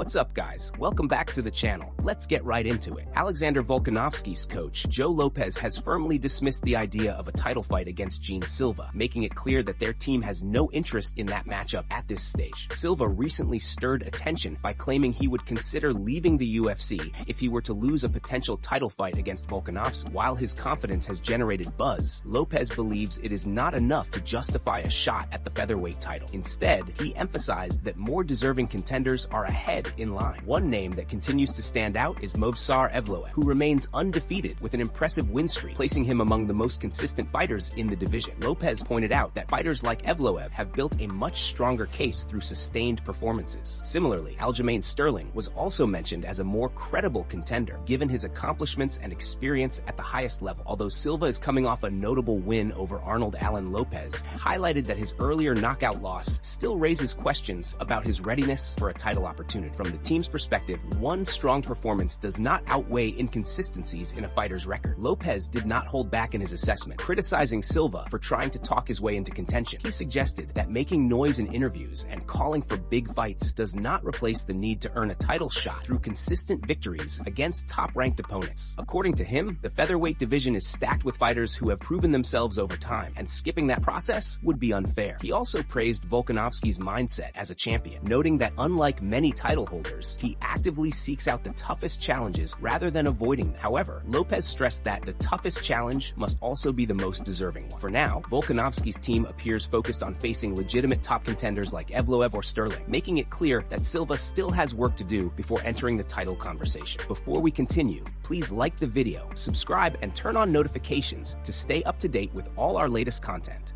What's up, guys? Welcome back to the channel. Let's get right into it. Alexander Volkanovski's coach, Joe Lopez, has firmly dismissed the idea of a title fight against Gene Silva, making it clear that their team has no interest in that matchup at this stage. Silva recently stirred attention by claiming he would consider leaving the UFC if he were to lose a potential title fight against Volkanovski. While his confidence has generated buzz, Lopez believes it is not enough to justify a shot at the featherweight title. Instead, he emphasized that more deserving contenders are ahead in line. One name that continues to stand out is Movsar Evloev, who remains undefeated with an impressive win streak, placing him among the most consistent fighters in the division. Lopez pointed out that fighters like Evloev have built a much stronger case through sustained performances. Similarly, Aljamain Sterling was also mentioned as a more credible contender, given his accomplishments and experience at the highest level. Although Silva is coming off a notable win over Arnold Allen Lopez, highlighted that his earlier knockout loss still raises questions about his readiness for a title opportunity. From the team's perspective, one strong performance does not outweigh inconsistencies in a fighter's record. Lopez did not hold back in his assessment, criticizing Silva for trying to talk his way into contention. He suggested that making noise in interviews and calling for big fights does not replace the need to earn a title shot through consistent victories against top-ranked opponents. According to him, the featherweight division is stacked with fighters who have proven themselves over time, and skipping that process would be unfair. He also praised Volkanovski's mindset as a champion, noting that unlike many title holders, he actively seeks out the toughest challenges rather than avoiding them. However, Lopez stressed that the toughest challenge must also be the most deserving one. For now, Volkanovski's team appears focused on facing legitimate top contenders like Evloev or Sterling, making it clear that Silva still has work to do before entering the title conversation. Before we continue, please like the video, subscribe, and turn on notifications to stay up to date with all our latest content.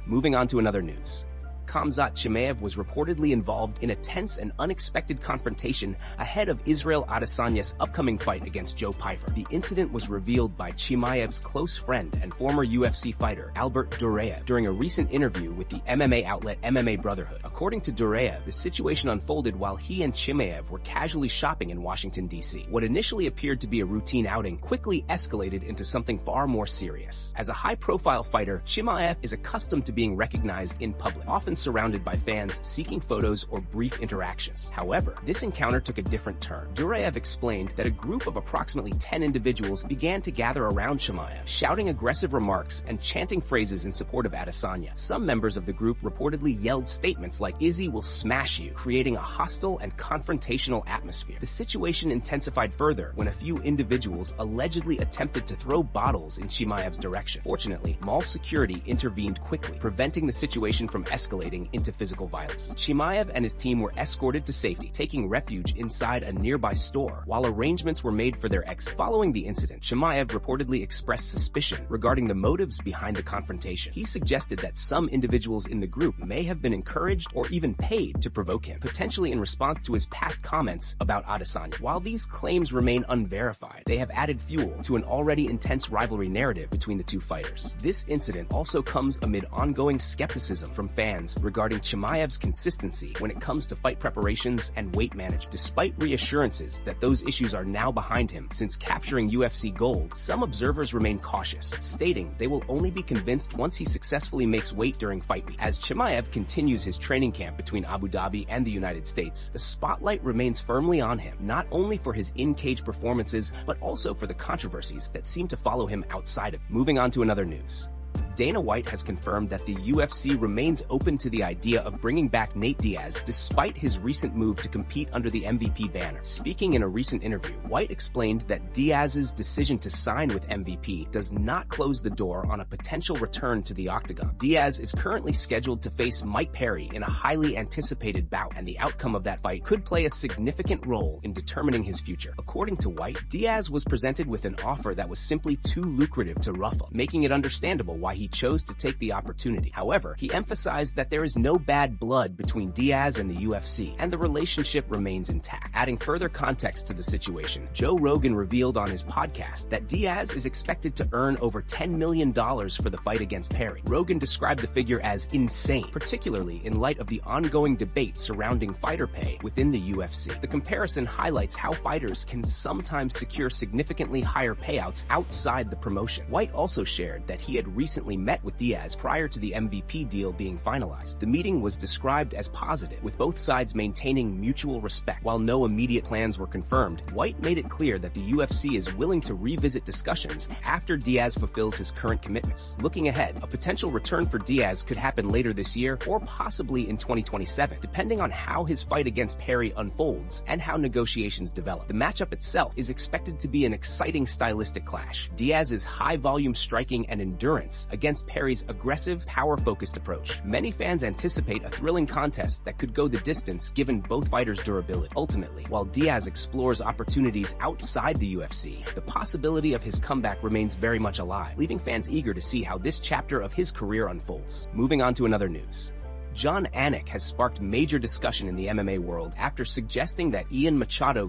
Moving on to another news. Khamzat Chimaev was reportedly involved in a tense and unexpected confrontation ahead of Israel Adesanya's upcoming fight against Joe Pyfer. The incident was revealed by Chimaev's close friend and former UFC fighter Albert Dureyev during a recent interview with the MMA outlet MMA Brotherhood. According to Dureyev, the situation unfolded while he and Chimaev were casually shopping in Washington, D.C. What initially appeared to be a routine outing quickly escalated into something far more serious. As a high-profile fighter, Chimaev is accustomed to being recognized in public, often surrounded by fans seeking photos or brief interactions. However, this encounter took a different turn. Dureyev explained that a group of approximately 10 individuals began to gather around Chimaev, shouting aggressive remarks and chanting phrases in support of Adesanya. Some members of the group reportedly yelled statements like "Izzy will smash you," creating a hostile and confrontational atmosphere. The situation intensified further when a few individuals allegedly attempted to throw bottles in Chimaev's direction. Fortunately, mall security intervened quickly, preventing the situation from escalating into physical violence. Chimaev and his team were escorted to safety, taking refuge inside a nearby store while arrangements were made for their exit. Following the incident, Chimaev reportedly expressed suspicion regarding the motives behind the confrontation. He suggested that some individuals in the group may have been encouraged or even paid to provoke him, potentially in response to his past comments about Adesanya. While these claims remain unverified, they have added fuel to an already intense rivalry narrative between the two fighters. This incident also comes amid ongoing skepticism from fans regarding Chimaev's consistency when it comes to fight preparations and weight management. Despite reassurances that those issues are now behind him since capturing UFC gold, some observers remain cautious, stating they will only be convinced once he successfully makes weight during fight week. As Chimaev continues his training camp between Abu Dhabi and the United States, the spotlight remains firmly on him, not only for his in-cage performances, but also for the controversies that seem to follow him outside of it. Moving on to another news. Dana White has confirmed that the UFC remains open to the idea of bringing back Nate Diaz despite his recent move to compete under the MVP banner. Speaking in a recent interview, White explained that Diaz's decision to sign with MVP does not close the door on a potential return to the octagon. Diaz is currently scheduled to face Mike Perry in a highly anticipated bout, and the outcome of that fight could play a significant role in determining his future. According to White, Diaz was presented with an offer that was simply too lucrative to ruffle, making it understandable why he chose to take the opportunity. However, he emphasized that there is no bad blood between Diaz and the UFC, and the relationship remains intact. Adding further context to the situation, Joe Rogan revealed on his podcast that Diaz is expected to earn over $10 million for the fight against Perry. Rogan described the figure as insane, particularly in light of the ongoing debate surrounding fighter pay within the UFC. The comparison highlights how fighters can sometimes secure significantly higher payouts outside the promotion. White also shared that he had recently recently met with Diaz prior to the MVP deal being finalized. The meeting was described as positive, with both sides maintaining mutual respect. While no immediate plans were confirmed, White made it clear that the UFC is willing to revisit discussions after Diaz fulfills his current commitments. Looking ahead, a potential return for Diaz could happen later this year or possibly in 2027, depending on how his fight against Perry unfolds and how negotiations develop. The matchup itself is expected to be an exciting stylistic clash. Diaz's high-volume striking and endurance against Perry's aggressive, power-focused approach. Many fans anticipate a thrilling contest that could go the distance given both fighters' durability. Ultimately, while Diaz explores opportunities outside the UFC, the possibility of his comeback remains very much alive, leaving fans eager to see how this chapter of his career unfolds. Moving on to another news. Jon Anik has sparked major discussion in the MMA world after suggesting that Ian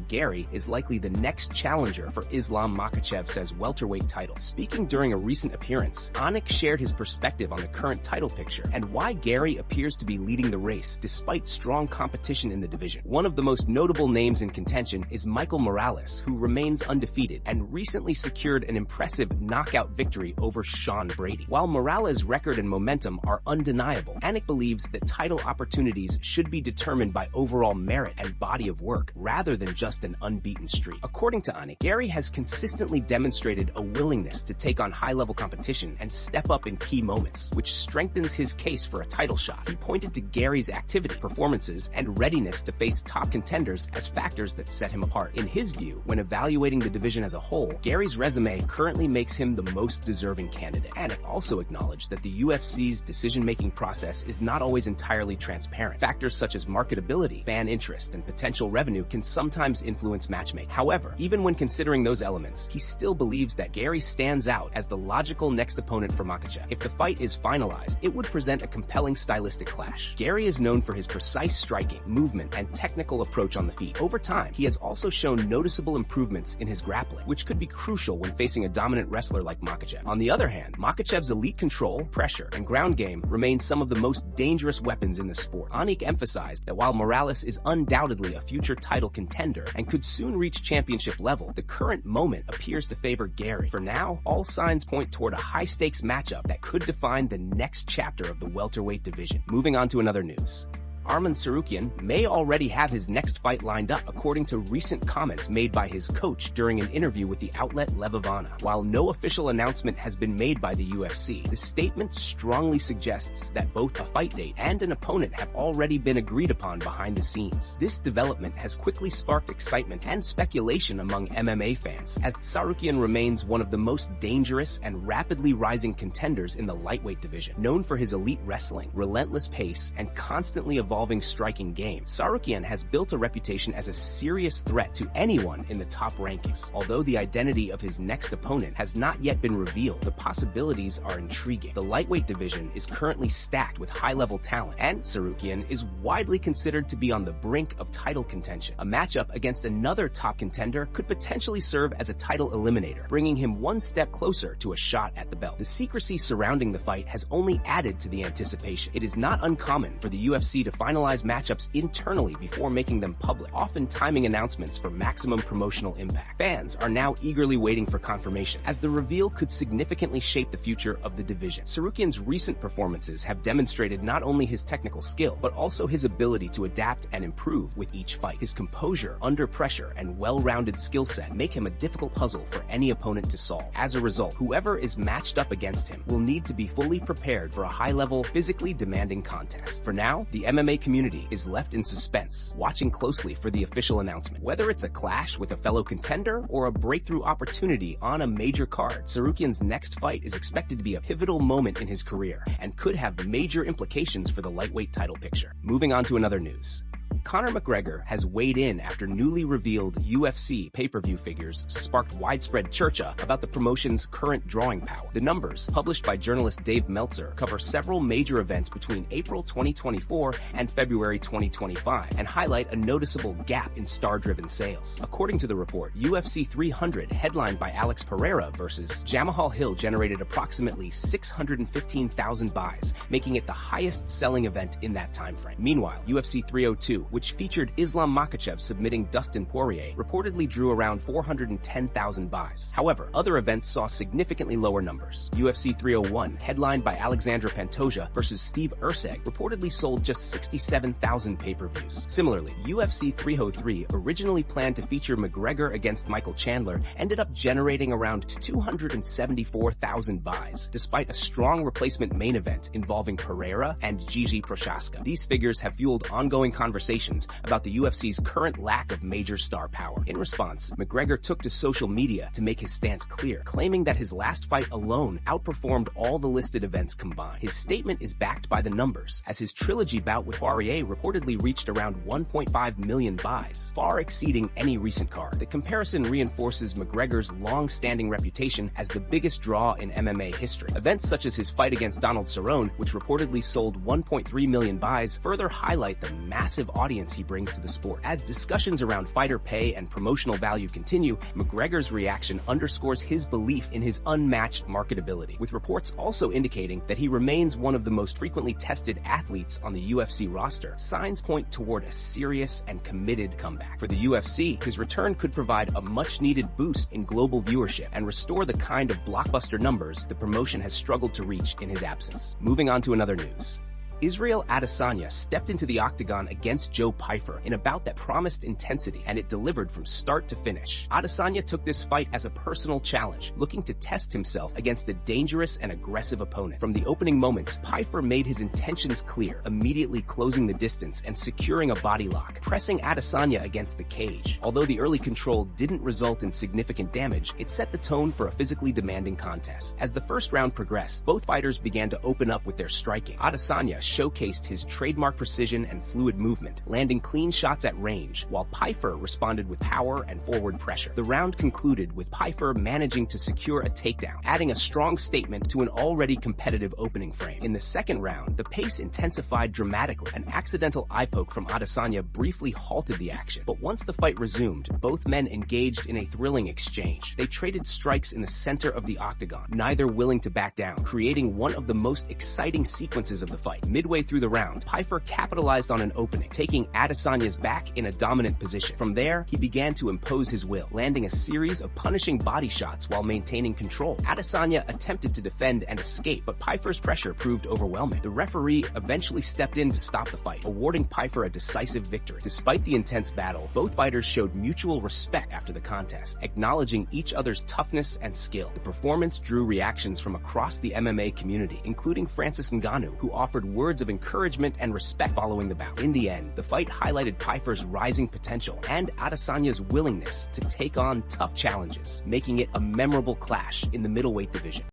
Garry is likely the next challenger for Islam Makhachev's welterweight title. Speaking during a recent appearance, Anik shared his perspective on the current title picture and why Garry appears to be leading the race despite strong competition in the division. One of the most notable names in contention is Michael Morales, who remains undefeated and recently secured an impressive knockout victory over Sean Brady. While Morales' record and momentum are undeniable, Anik believes that title opportunities should be determined by overall merit and body of work rather than just an unbeaten streak. According to Anik, Garry has consistently demonstrated a willingness to take on high-level competition and step up in key moments, which strengthens his case for a title shot. He pointed to Garry's activity, performances, and readiness to face top contenders as factors that set him apart. In his view, when evaluating the division as a whole, Garry's resume currently makes him the most deserving candidate. Anik also acknowledged that the UFC's decision-making process is not always entirely transparent. Factors such as marketability, fan interest, and potential revenue can sometimes influence matchmaking. However, even when considering those elements, he still believes that Garry stands out as the logical next opponent for Makhachev. If the fight is finalized, it would present a compelling stylistic clash. Garry is known for his precise striking, movement, and technical approach on the feet. Over time, he has also shown noticeable improvements in his grappling, which could be crucial when facing a dominant wrestler like Makhachev. On the other hand, Makhachev's elite control, pressure, and ground game remain some of the most dangerous weapons in the sport. Anik emphasized that while Morales is undoubtedly a future title contender and could soon reach championship level, the current moment appears to favor Garry. For now, all signs point toward a high-stakes matchup that could define the next chapter of the welterweight division. Moving on to another news. Arman Tsarukyan may already have his next fight lined up, according to recent comments made by his coach during an interview with the outlet Levivana. While no official announcement has been made by the UFC, the statement strongly suggests that both a fight date and an opponent have already been agreed upon behind the scenes. This development has quickly sparked excitement and speculation among MMA fans, as Tsarukyan remains one of the most dangerous and rapidly rising contenders in the lightweight division. Known for his elite wrestling, relentless pace, and constantly evolving striking game, Tsarukyan has built a reputation as a serious threat to anyone in the top rankings. Although the identity of his next opponent has not yet been revealed, the possibilities are intriguing. The lightweight division is currently stacked with high-level talent, and Tsarukyan is widely considered to be on the brink of title contention. A matchup against another top contender could potentially serve as a title eliminator, bringing him one step closer to a shot at the belt. The secrecy surrounding the fight has only added to the anticipation. It is not uncommon for the UFC to finalize matchups internally before making them public, often timing announcements for maximum promotional impact. Fans are now eagerly waiting for confirmation, as the reveal could significantly shape the future of the division. Tsarukyan's recent performances have demonstrated not only his technical skill, but also his ability to adapt and improve with each fight. His composure under pressure and well-rounded skill set make him a difficult puzzle for any opponent to solve. As a result, whoever is matched up against him will need to be fully prepared for a high-level, physically demanding contest. For now, the MMA community is left in suspense, watching closely for the official announcement. Whether it's a clash with a fellow contender or a breakthrough opportunity on a major card, Tsarukyan's next fight is expected to be a pivotal moment in his career and could have major implications for the lightweight title picture. Moving on to another news. Conor McGregor has weighed in after newly revealed UFC pay-per-view figures sparked widespread churcha about the promotion's current drawing power. The numbers, published by journalist Dave Meltzer, cover several major events between April 2024 and February 2025 and highlight a noticeable gap in star-driven sales. According to the report, UFC 300, headlined by Alex Pereira versus Jamahal Hill, generated approximately 615,000 buys, making it the highest-selling event in that time frame. Meanwhile, UFC 302, which featured Islam Makhachev submitting Dustin Poirier, reportedly drew around 410,000 buys. However, other events saw significantly lower numbers. UFC 301, headlined by Alexandre Pantoja versus Steve Erceg, reportedly sold just 67,000 pay-per-views. Similarly, UFC 303, originally planned to feature McGregor against Michael Chandler, ended up generating around 274,000 buys, despite a strong replacement main event involving Pereira and Gigi Prochaska. These figures have fueled ongoing conversations about the UFC's current lack of major star power. In response, McGregor took to social media to make his stance clear, claiming that his last fight alone outperformed all the listed events combined. His statement is backed by the numbers, as his trilogy bout with Poirier reportedly reached around 1.5 million buys, far exceeding any recent card. The comparison reinforces McGregor's long-standing reputation as the biggest draw in MMA history. Events such as his fight against Donald Cerrone, which reportedly sold 1.3 million buys, further highlight the massive audience he brings to the sport. As discussions around fighter pay and promotional value continue, McGregor's reaction underscores his belief in his unmatched marketability, with reports also indicating that he remains one of the most frequently tested athletes on the UFC roster. Signs point toward a serious and committed comeback. For the UFC, his return could provide a much-needed boost in global viewership and restore the kind of blockbuster numbers the promotion has struggled to reach in his absence. Moving on to another news. Israel Adesanya stepped into the octagon against Joe Pyfer in a bout that promised intensity, and it delivered from start to finish. Adesanya took this fight as a personal challenge, looking to test himself against a dangerous and aggressive opponent. From the opening moments, Pyfer made his intentions clear, immediately closing the distance and securing a body lock, pressing Adesanya against the cage. Although the early control didn't result in significant damage, it set the tone for a physically demanding contest. As the first round progressed, both fighters began to open up with their striking. Adesanya showcased his trademark precision and fluid movement, landing clean shots at range, while Pyfer responded with power and forward pressure. The round concluded with Pyfer managing to secure a takedown, adding a strong statement to an already competitive opening frame. In the second round, the pace intensified dramatically. An accidental eye poke from Adesanya briefly halted the action, but once the fight resumed, both men engaged in a thrilling exchange. They traded strikes in the center of the octagon, neither willing to back down, creating one of the most exciting sequences of the fight. Midway through the round, Pyfer capitalized on an opening, taking Adesanya's back in a dominant position. From there, he began to impose his will, landing a series of punishing body shots while maintaining control. Adesanya attempted to defend and escape, but Pyfer's pressure proved overwhelming. The referee eventually stepped in to stop the fight, awarding Pyfer a decisive victory. Despite the intense battle, both fighters showed mutual respect after the contest, acknowledging each other's toughness and skill. The performance drew reactions from across the MMA community, including Francis Ngannou, who offered words of encouragement and respect following the bout. In the end, the fight highlighted Pyfer's rising potential and Adesanya's willingness to take on tough challenges, making it a memorable clash in the middleweight division.